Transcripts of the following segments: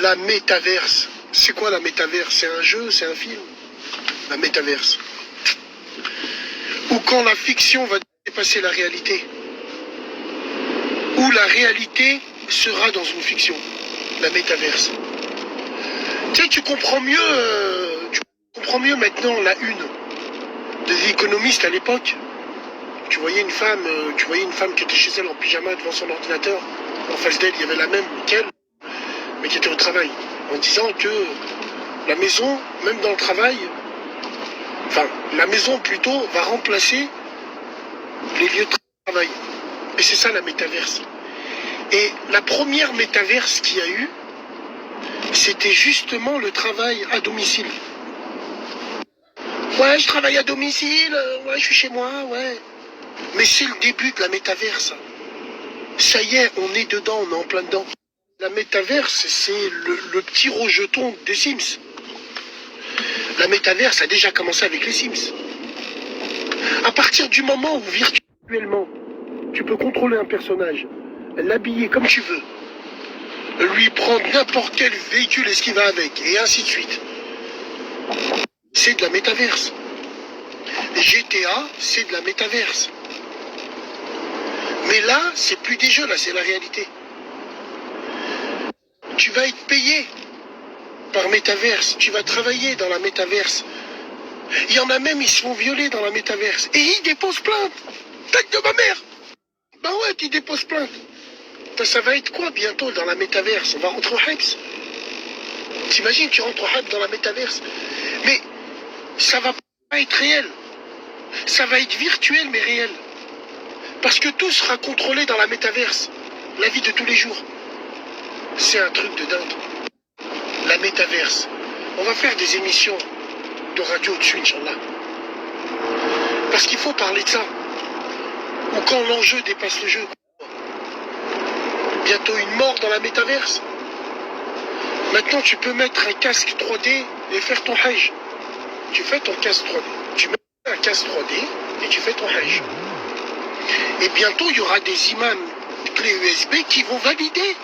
La métaverse. C'est quoi la métaverse? C'est un jeu, c'est un film? La métaverse. Ou quand la fiction va dépasser la réalité. Ou la réalité sera dans une fiction. La métaverse. Tu sais, tu comprends mieux maintenant la une de The Economist à l'époque. Tu voyais une femme qui était chez elle en pyjama devant son ordinateur. En face d'elle, il y avait la même qu'elle, mais qui était au travail. En disant que la maison, même dans le travail, enfin, la maison plutôt va remplacer les lieux de travail. Et c'est ça la métaverse. Et la première métaverse qu'il y a eu, c'était justement le travail à domicile. Ouais, je travaille à domicile, ouais, je suis chez moi, ouais. Mais c'est le début de la métaverse. Ça y est, on est dedans, on est en plein dedans. La métaverse, c'est le petit rejeton des Sims. La métaverse a déjà commencé avec les Sims. À partir du moment où virtuellement, tu peux contrôler un personnage, l'habiller comme tu veux, lui prendre n'importe quel véhicule et ce qui va avec, et ainsi de suite. C'est de la métaverse. GTA, c'est de la métaverse. Mais là, c'est plus des jeux, là, c'est la réalité. Tu vas être payé par métaverse, tu vas travailler dans la métaverse. Il y en a même, ils se font violer dans la métaverse. Et ils déposent plainte. Tête de ma mère. Bah ouais, tu déposes plainte. Ça va être quoi bientôt dans la métaverse? On va rentrer au Hypes. T'imagines, tu rentres au Hypes dans la métaverse. Mais ça va pas être réel. Ça va être virtuel mais réel. Parce que tout sera contrôlé dans la métaverse. La vie de tous les jours. C'est un truc de dingue. La métaverse. On va faire des émissions de radio dessus, Inch'Allah. Parce qu'il faut parler de ça. Ou quand l'enjeu dépasse le jeu. Bientôt une mort dans la métaverse. Maintenant, tu peux mettre un casque 3D et faire ton hajj. Tu fais ton casque 3D. Tu mets un casque 3D et tu fais ton hajj. Et bientôt, il y aura des imams de clé USB qui vont valider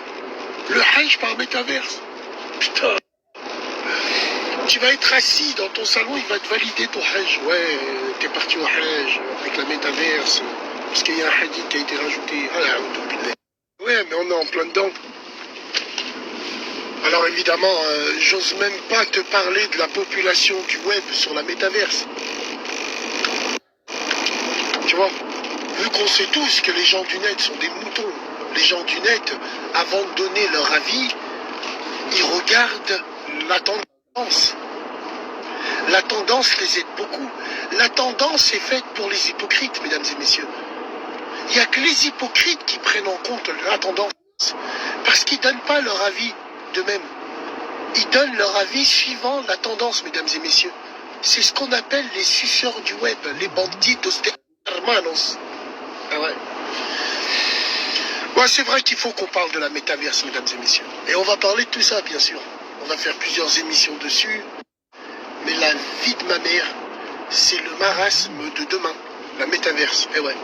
le hajj par métaverse. Putain. Tu vas être assis dans ton salon, il va te valider ton hajj. Ouais, t'es parti au hajj avec la métaverse. Parce qu'il y a un hadith qui a été rajouté. Ouais, mais on est en plein dedans. Alors évidemment, j'ose même pas te parler de la population du web sur la métaverse. Tu vois, vu qu'on sait tous que les gens du net sont des moutons. Les gens du net, avant de donner leur avis, ils regardent la tendance. La tendance les aide beaucoup. La tendance est faite pour les hypocrites, mesdames et messieurs. Il n'y a que les hypocrites qui prennent en compte la tendance. Parce qu'ils ne donnent pas leur avis d'eux-mêmes. Ils donnent leur avis suivant la tendance, mesdames et messieurs. C'est ce qu'on appelle les suceurs du web, les banditos de hermanos. Ah ouais. Ouais, c'est vrai qu'il faut qu'on parle de la métaverse, mesdames et messieurs. Et on va parler de tout ça, bien sûr. On va faire plusieurs émissions dessus. Mais la vie de ma mère, c'est le marasme de demain. La métaverse. Eh ouais.